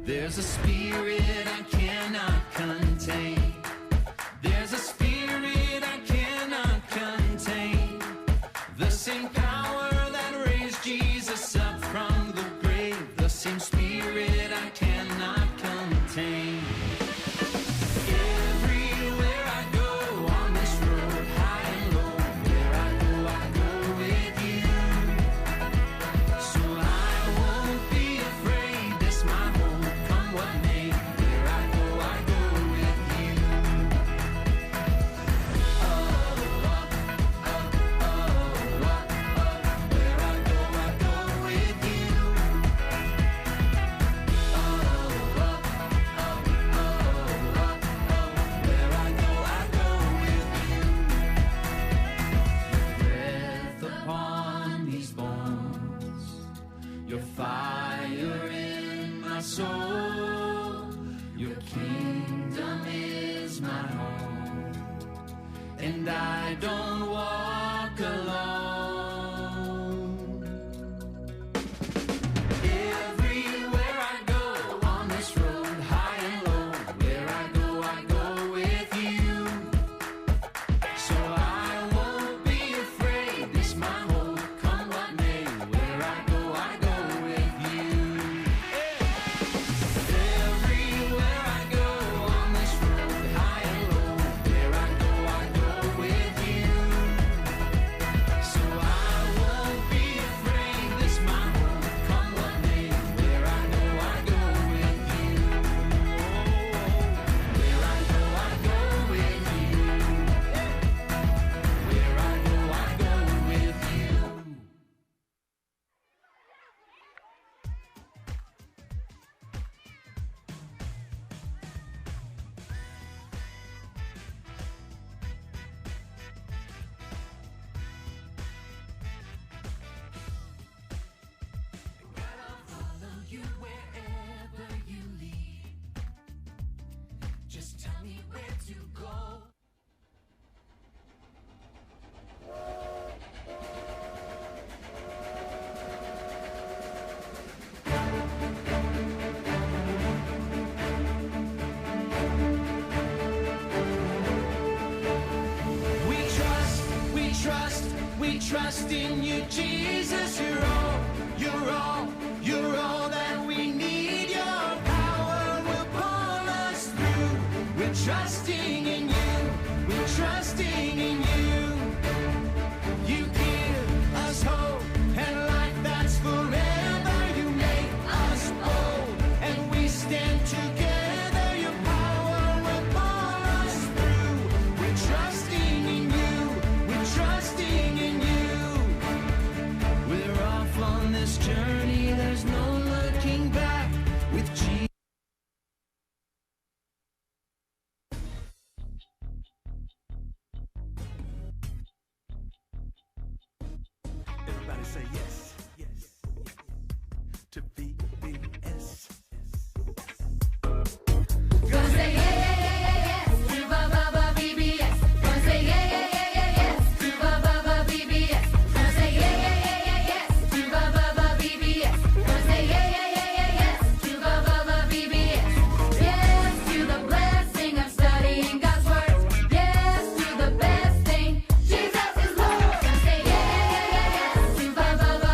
There's a spirit I cannot contain. There's a spirit I cannot contain. The same power that raised Jesus up from the grave. The same spirit I cannot contain. Everywhere I go on this road, high and low, where I go with you. So I won't be afraid, this my home, come what may. Where I go with you. Oh, oh, oh, oh, oh, oh. Where I go with you. Oh, oh, oh, oh, oh, oh. Where I go with you. Breath upon these bones, your fire in my soul, your kingdom is my home, and I don't walk alone. Everywhere I go on this road, high and low, where I go with you. So I won't be afraid, this my hope, come what may. Where I go with you. Everywhere I go on this road, high and low, where I go with you. So I won't be afraid, this my hope, come what may. Where I go with you. Where I go with you. Where I go with you. I'll follow you wherever you lead. Just tell me where to go. We trust in you, Jesus. You're all that we need. Your power will pull us through. We're trusting in you. We're trusting in you. You give us hope and life that's forever. You make us bold and we stand together. Your power will pull us through. We're trusting in you. We're trusting in you. We're off on this journey. There's no looking back with Jesus. Everybody say yes, yes, to VBS. Gonna say yeah, yeah, yeah, yeah, yes to VBS. Gonna say yeah, yeah, yeah, yeah, yes to VBS. Gonna say yeah, yeah, yeah, yeah, yes to VBS. Gonna say yeah, yeah, yeah, yeah, yes to VBS. Yes to the blessing of studying God's word. Yes to the best thing, Jesus is Lord. Gonna say yeah, yeah, yeah, yeah, yes to VBS.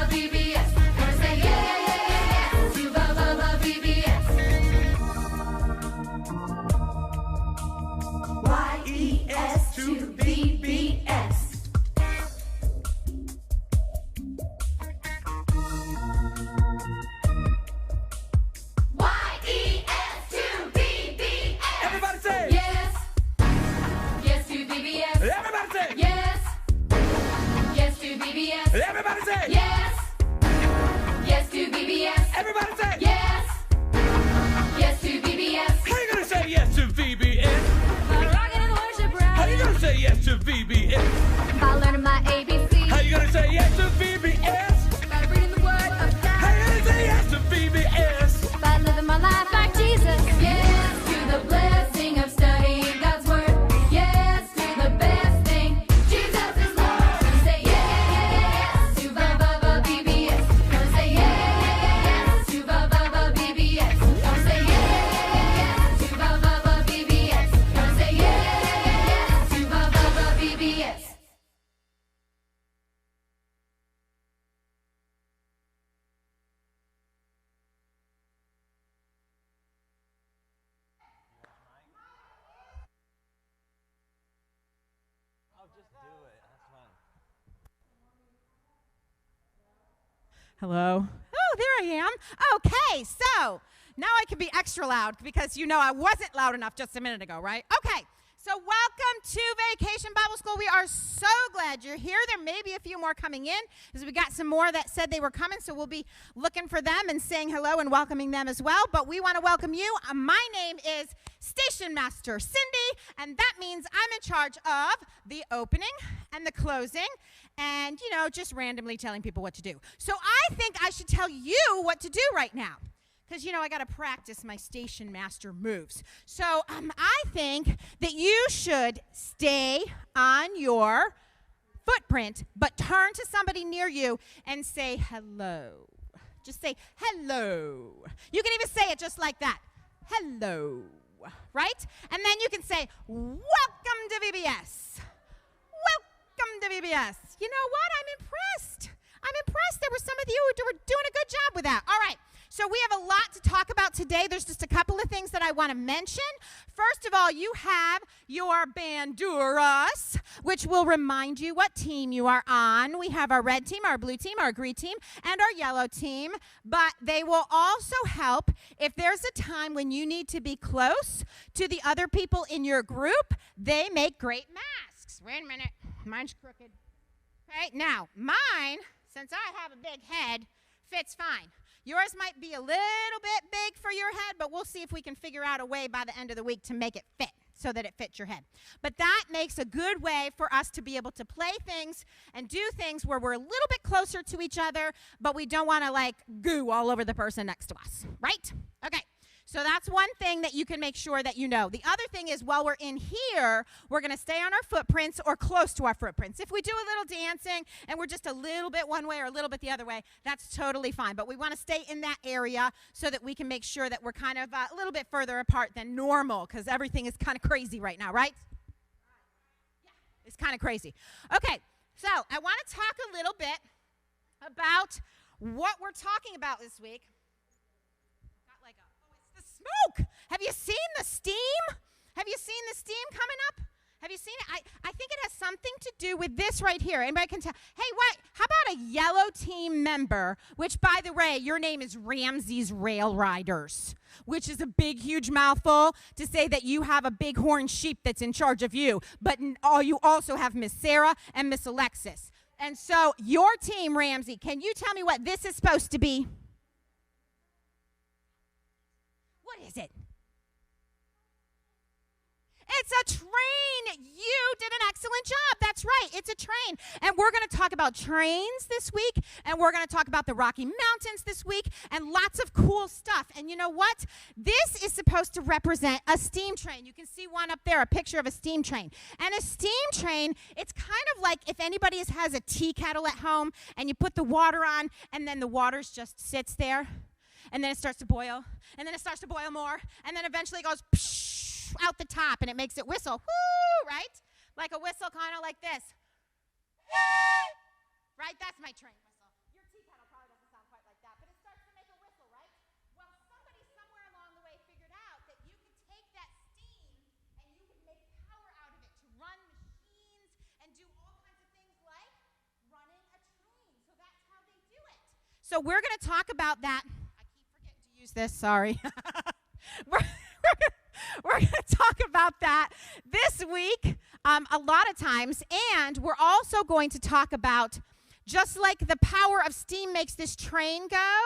Hello? Oh, there I am. Okay, so now I can be extra loud because you know I wasn't loud enough just a minute ago, right? Okay, so welcome to Vacation Bible School. We are so glad you're here. There may be a few more coming in because we got some more that said they were coming, so we'll be looking for them and saying hello and welcoming them as well. But we want to welcome you. My name is Station Master Cindy, and that means I'm in charge of the opening and the closing and, you know, just randomly telling people what to do. So I think I should tell you what to do right now because, you know, I got to practice my Station Master moves. So I think that you should stay on your footprint, but turn to somebody near you and say hello. Just say hello. You can even say it just like that. Hello. Right? And then you can say, welcome to VBS. Welcome to VBS. You know what? I'm impressed. There were some of you who were doing a good job with that. All right. So we have a lot to talk about today. There's just a couple of things that I want to mention. First of all, you have your banduras, which will remind you what team you are on. We have our red team, our blue team, our green team, and our yellow team. But they will also help if there's a time when you need to be close to the other people in your group. They make great masks. Wait a minute. Mine's crooked. Okay, now, mine, since I have a big head, fits fine. Yours might be a little bit big for your head, but we'll see if we can figure out a way by the end of the week to make it fit so that it fits your head. But that makes a good way for us to be able to play things and do things where we're a little bit closer to each other, but we don't want to, like, goo all over the person next to us, right? Okay. So that's one thing that you can make sure that you know. The other thing is while we're in here, we're going to stay on our footprints or close to our footprints. If we do a little dancing and we're just a little bit one way or a little bit the other way, that's totally fine. But we want to stay in that area so that we can make sure that we're kind of a little bit further apart than normal because everything is kind of crazy right now, right? Yeah, it's kind of crazy. Okay, so I want to talk a little bit about what we're talking about this week. Smoke. Have you seen the steam? Have you seen the steam coming up? Have you seen it? I think it has something to do with this right here. Anybody can tell? Hey, what? How about a yellow team member, which, by the way, your name is Ramsey's Rail Riders, which is a big, huge mouthful to say that you have a bighorn sheep that's in charge of you. But you also have Miss Sarah and Miss Alexis. And so your team, Ramsey, can you tell me what this is supposed to be? What is it? It's a train. You did an excellent job. That's right. It's a train. And we're going to talk about trains this week, and we're going to talk about the Rocky Mountains this week, and lots of cool stuff. And you know what? This is supposed to represent a steam train. You can see one up there, a picture of a steam train. And a steam train, it's kind of like if anybody has a tea kettle at home, and you put the water on, and then the water just sits there. And then it starts to boil, and then it starts to boil more, and then eventually it goes psh, out the top, and it makes it whistle, whoo, right? Like a whistle kind of like this. Right? That's my train whistle. Your tea kettle probably doesn't sound quite like that, but it starts to make a whistle, right? Well, somebody somewhere along the way figured out that you can take that steam, and you can make power out of it to run machines and do all kinds of things like running a train. So that's how they do it. So we're going to talk about that. Use this, sorry. we're going to talk about that this week a lot of times, and we're also going to talk about just like the power of steam makes this train go,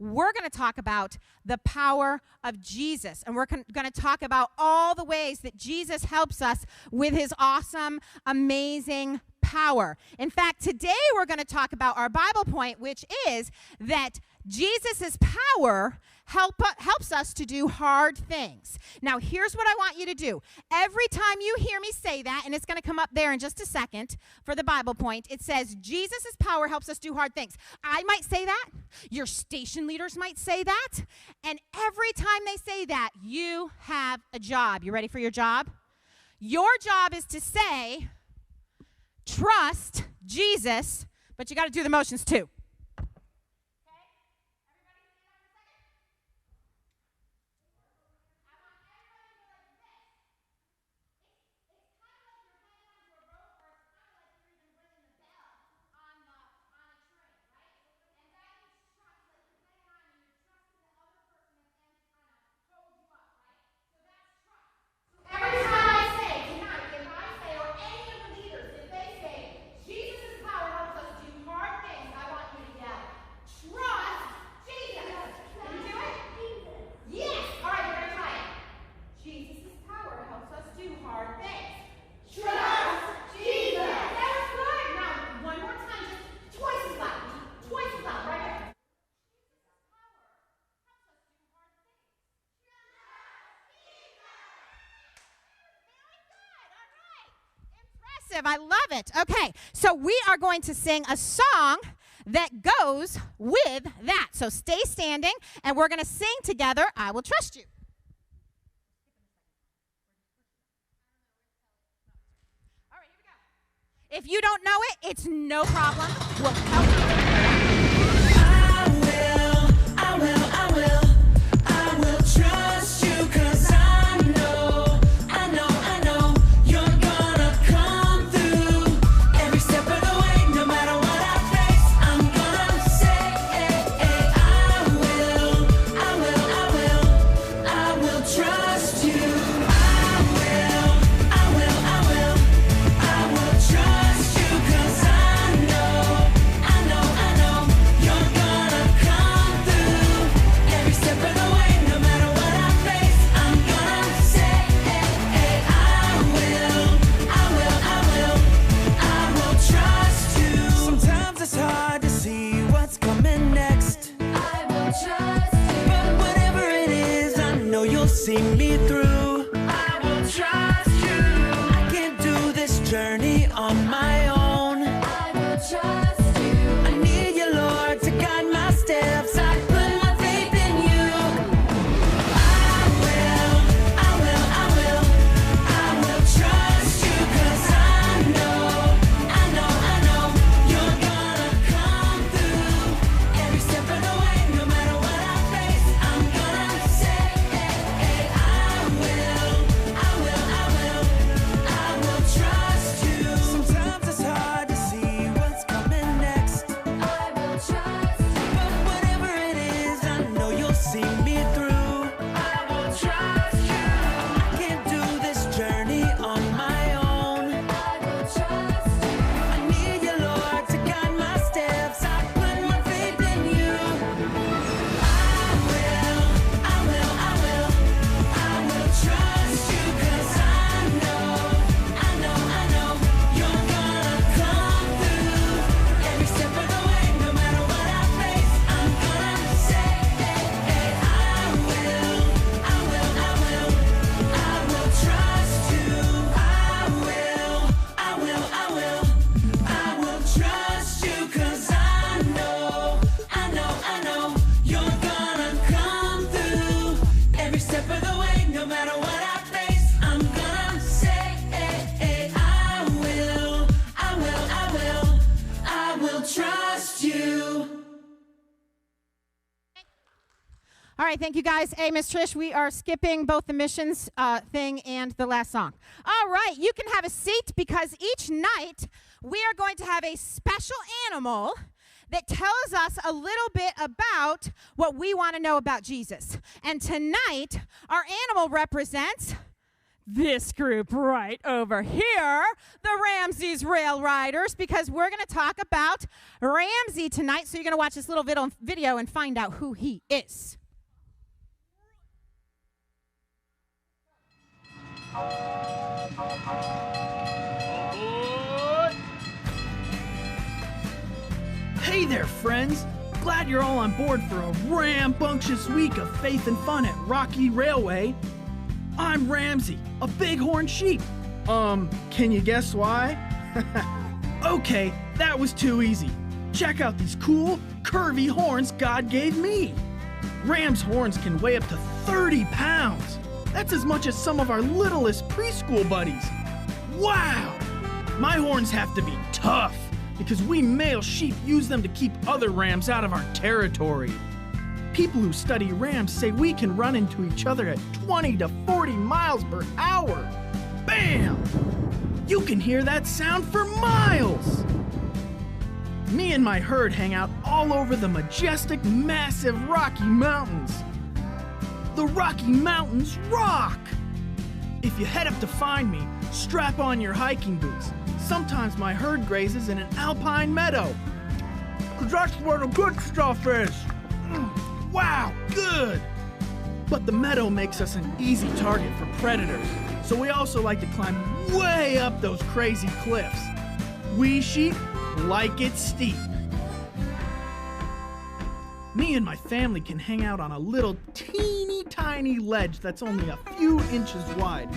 we're going to talk about the power of Jesus, and we're going to talk about all the ways that Jesus helps us with his awesome, amazing power. In fact, today we're going to talk about our Bible point, which is that Jesus' power helps us to do hard things. Now, here's what I want you to do. Every time you hear me say that, and it's going to come up there in just a second for the Bible point, it says Jesus' power helps us do hard things. I might say that. Your station leaders might say that. And every time they say that, you have a job. You ready for your job? Your job is to say, trust Jesus, but you got to do the motions too. aggressive. I love it. Okay, so we are going to sing a song that goes with that. So stay standing, and we're going to sing together, I Will Trust You. All right, here we go. If you don't know it, it's no problem. We'll help you. I will trust you 'cause I know you're gonna come through every step of the way, no matter what I face. I'm gonna say, I will trust you. I will trust you 'cause I know you're gonna come through every step of the way, no matter what I face. I'm gonna say, I will trust you. Sometimes it's hard to see what's coming next, I will trust you. but whatever it is, I know you'll see me through. I will trust you. I can't do this journey on my own. I will trust you. I need you, Lord, to guide my steps. I put my faith in you. I will trust you 'cause I know you're gonna come through every step of the way, no matter what I face. I'm gonna say, I will trust you. Sometimes it's hard to see what's coming next, I will trust you. but whatever it is, I know you'll see me through. I will trust you. I can't do this journey on my own. I will trust you. I need you, Lord, to guide my steps. I put my faith in you. I will trust you 'cause I know you're gonna come through every step of the way, no matter what I face. I'm gonna say, I will trust you. I will trust you 'cause I know you're gonna come through every step of the way, no matter what I face. I'm gonna say, I will trust you. All right, thank you guys. Hey, Miss Trish, we are skipping both the missions thing and the last song. All right, you can have a seat because each night we are going to have a special animal that tells us a little bit about what we want to know about Jesus. And tonight, our animal represents this group right over here, the Ramsey's Rail Riders, because we're going to talk about Ramsey tonight. So you're going to watch this little video and find out who he is. Hey there, friends! Glad you're all on board for a rambunctious week of faith and fun at Rocky Railway. I'm Ramsey, a bighorn sheep. Can you guess why? Okay, that was too easy. Check out these cool, curvy horns God gave me. Ram's horns can weigh up to 30 pounds. That's as much as some of our littlest preschool buddies. Wow! My horns have to be tough because we male sheep use them to keep other rams out of our territory. People who study rams say we can run into each other at 20 to 40 miles per hour. Bam! You can hear that sound for miles. Me and my herd hang out all over the majestic, massive Rocky Mountains. The Rocky Mountains rock! If you head up to find me, strap on your hiking boots. Sometimes my herd grazes in an alpine meadow. 'Cause that's where the good stuff is. Wow, good! But the meadow makes us an easy target for predators, so we also like to climb way up those crazy cliffs. We sheep like it steep. Me and my family can hang out on a little teeny tiny ledge that's only a few inches wide.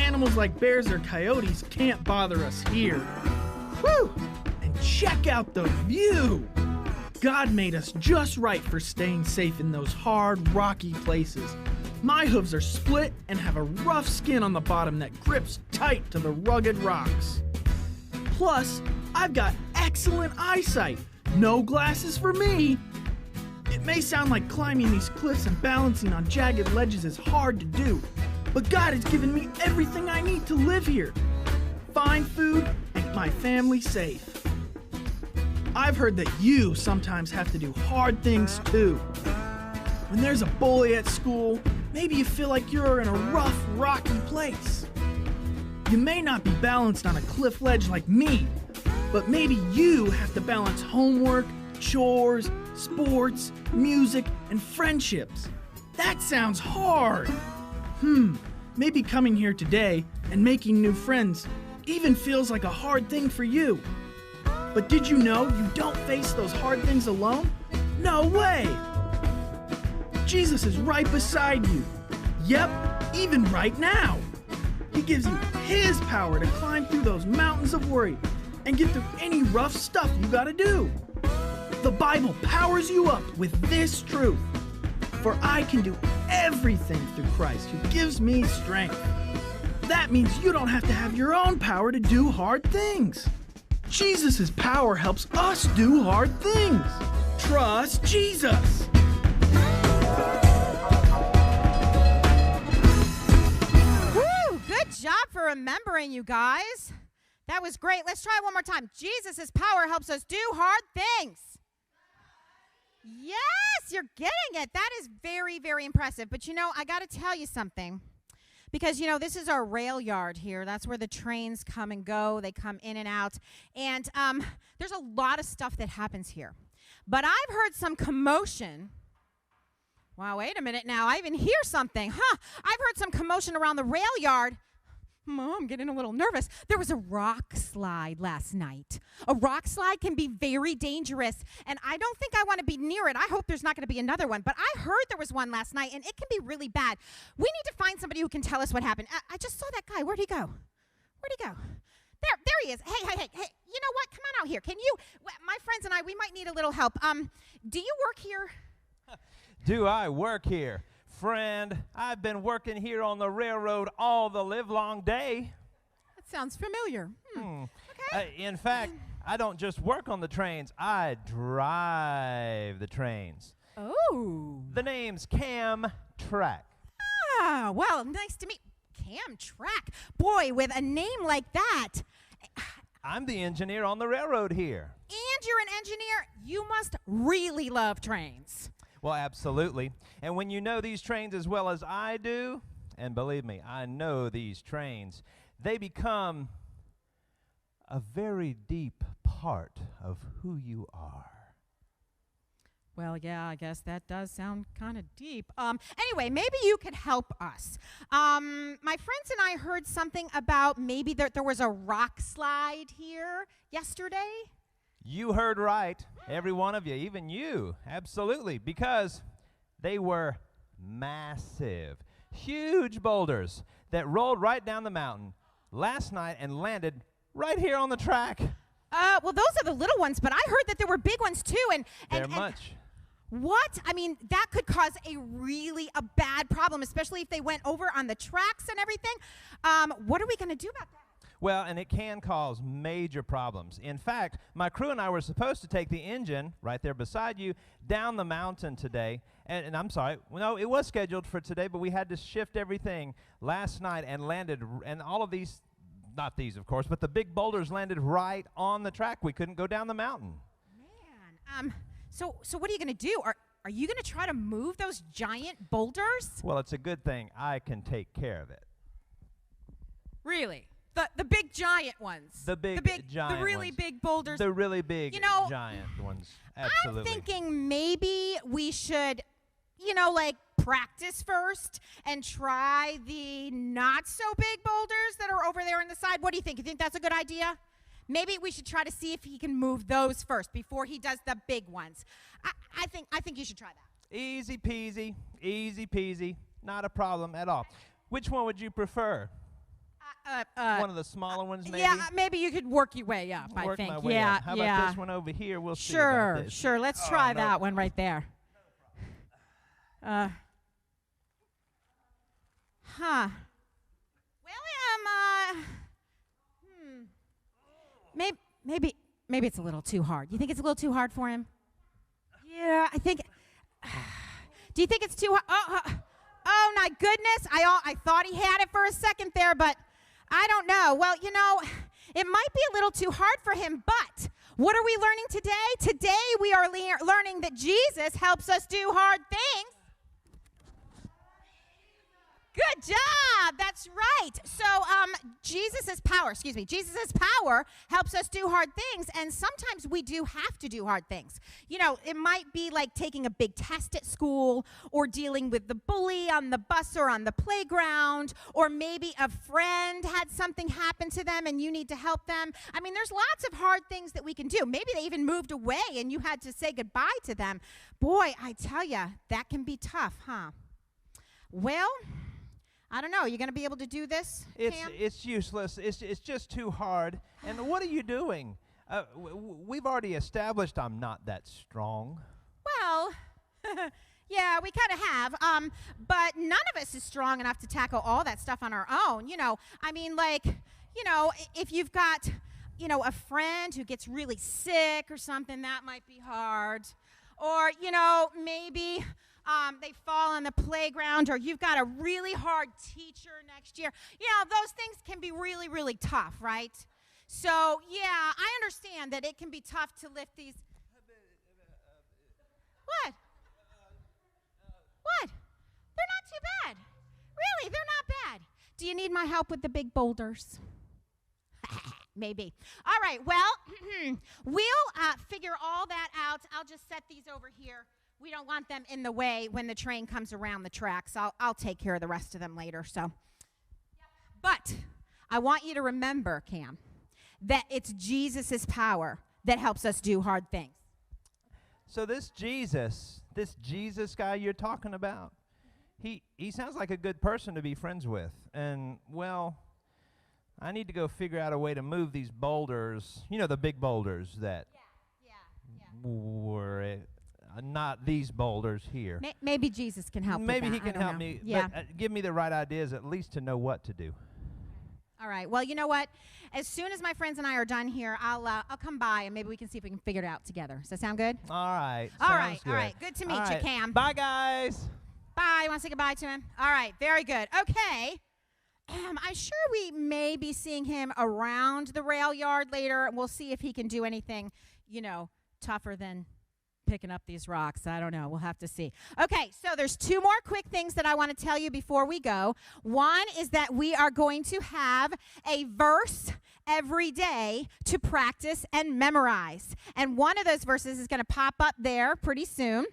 animals like bears or coyotes can't bother us here. Whew! And check out the view! God made us just right for staying safe in those hard, rocky places. My hooves are split and have a rough skin on the bottom that grips tight to the rugged rocks. Plus, I've got excellent eyesight. No glasses for me. It may sound like climbing these cliffs and balancing on jagged ledges is hard to do, but God has given me everything I need to live here. Fine food and my family safe. I've heard that you sometimes have to do hard things too. When there's a bully at school, maybe you feel like you're in a rough, rocky place. You may not be balanced on a cliff ledge like me, but maybe you have to balance homework, chores, sports, music, and friendships. That sounds hard. Maybe coming here today and making new friends even feels like a hard thing for you. But did you know you don't face those hard things alone? No way! Jesus is right beside you. Yep, even right now. He gives you His power to climb through those mountains of worry and get through any rough stuff you gotta do. The Bible powers you up with this truth. For I can do everything through Christ who gives me strength. That means you don't have to have your own power to do hard things. Jesus' power helps us do hard things. Trust Jesus. Woo! Good job for remembering, you guys. That was great. Let's try it one more time. Jesus' power helps us do hard things. Yes, you're getting it. That is very, very impressive. But you know, I got to tell you something. Because, you know, this is our rail yard here. That's where the trains come and go. They come in and out. And there's a lot of stuff that happens here. But I've heard some commotion. Wow, wait a minute now. I even hear something. I've heard some commotion around the rail yard. I'm getting a little nervous. There was a rock slide last night. A rock slide can be very dangerous, and I don't think I want to be near it. I hope there's not going to be another one, but I heard there was one last night, and it can be really bad. We need to find somebody who can tell us what happened. I just saw that guy. Where'd he go? Where'd he go? There he is. Hey, you know what? Come on out here. Can you, my friends and I, we might need a little help. Do you work here? Do I work here? Friend, I've been working here on the railroad all the livelong day. That sounds familiar. Okay. In fact, I don't just work on the trains, I drive the trains. Oh. The name's Cam Track. Ah, well, nice to meet Cam Track. Boy, with a name like that. I'm the engineer on the railroad here. And you're an engineer. You must really love trains. Well, absolutely. And when you know these trains as well as I do, and believe me, I know these trains, they become a very deep part of who you are. Well, yeah, I guess that does sound kind of deep. Anyway, maybe you could help us. My friends and I heard something about maybe there was a rock slide here yesterday. You heard right, every one of you, even you, absolutely, because they were massive, huge boulders that rolled right down the mountain last night and landed right here on the track. Well, those are the little ones, but I heard that there were big ones too, and much. What? I mean, that could cause a bad problem, especially if they went over on the tracks and everything. What are we going to do about that? Well, and it can cause major problems. In fact, my crew and I were supposed to take the engine, right there beside you, down the mountain today. And I'm sorry, no, it was scheduled for today, but we had to shift everything last night and landed, and all of these, not these, of course, but the big boulders landed right on the track. We couldn't go down the mountain. Man, so what are you going to do? Are you going to try to move those giant boulders? Well, it's a good thing I can take care of it. Really? The big giant ones. The big giant The really ones. big boulders. The really big giant ones. Absolutely. I'm thinking maybe we should, practice first and try the not so big boulders that are over there on the side. What do you think? You think that's a good idea? Maybe we should try to see if he can move those first before he does the big ones. I think you should try that. Easy peasy, not a problem at all. Which one would you prefer? One of the smaller ones, maybe? Yeah, maybe you could work your way up, I Work think. my way yeah, up. How yeah. about this one over here? We'll see Sure, about this. sure. Let's try that one right there. Huh. William, maybe it's a little too hard. You think it's a little too hard for him? Yeah, I think. Do you think it's too hard? Oh my goodness! I thought he had it for a second there, but I don't know. Well, you know, it might be a little too hard for him. But what are we learning today? Today we are learning that Jesus helps us do hard things. Good job. That's right. So Jesus' power helps us do hard things, and sometimes we do have to do hard things. You know, it might be like taking a big test at school, or dealing with the bully on the bus or on the playground, or maybe a friend had something happen to them and you need to help them. I mean, there's lots of hard things that we can do. Maybe they even moved away and you had to say goodbye to them. Boy, I tell you, that can be tough, huh? Well, I don't know. You going to be able to do this, Cam? It's useless. It's just too hard. And what are you doing? We've already established I'm not that strong. Well, yeah, we kind of have. But none of us is strong enough to tackle all that stuff on our own. You know, I mean, like, you know, if you've got, you know, a friend who gets really sick or something, that might be hard. Or, you know, maybe they fall on the playground, or you've got a really hard teacher next year. You know, those things can be really, really tough, right? So, yeah, I understand that it can be tough to lift these. What? What? They're not too bad. Really, they're not bad. Do you need my help with the big boulders? Maybe. All right, well, we'll figure all that out. I'll just set these over here. We don't want them in the way when the train comes around the tracks. I'll take care of the rest of them later. So, but I want you to remember, Cam, that it's Jesus' power that helps us do hard things. So this Jesus guy you're talking about, he sounds like a good person to be friends with. And, well, I need to go figure out a way to move these boulders, you know, the big boulders that were not these boulders here. Maybe Jesus can help Maybe with he that. can help me, Yeah. but give me the right ideas at least to know what to do. All right. Well, you know what? As soon as my friends and I are done here, I'll come by and maybe we can see if we can figure it out together. Does that sound good? All right. All sounds right. good. All right. Good to meet All you, right. Cam. Bye, guys. Bye. You want to say goodbye to him? All right. Very good. Okay. I'm sure we may be seeing him around the rail yard later. We'll see if he can do anything, you know, tougher than picking up these rocks. I don't know. We'll have to see. Okay, so there's two more quick things that I want to tell you before we go. One is that we are going to have a verse every day to practice and memorize. And one of those verses is going to pop up there pretty soon.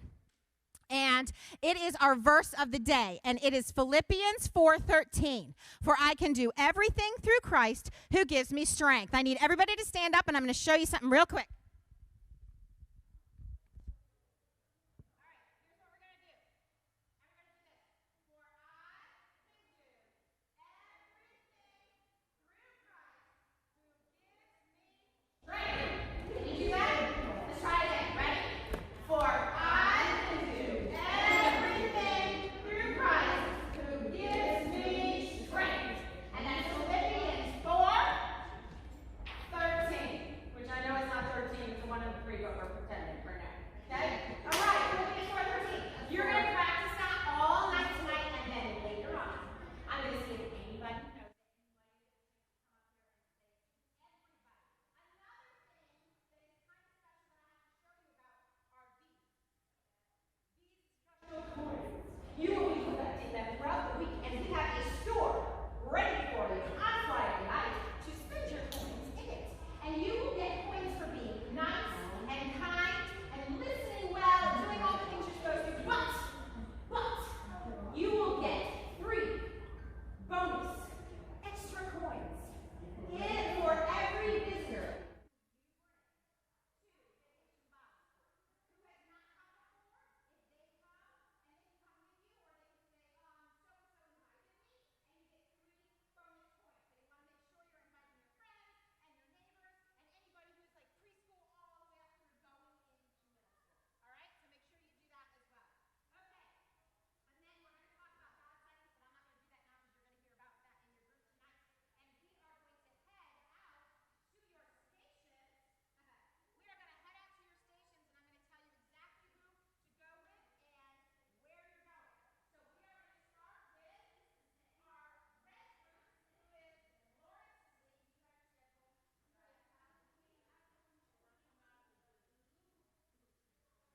And it is our verse of the day, and it is Philippians 4:13. For I can do everything through Christ who gives me strength. I need everybody to stand up, and I'm going to show you something real quick.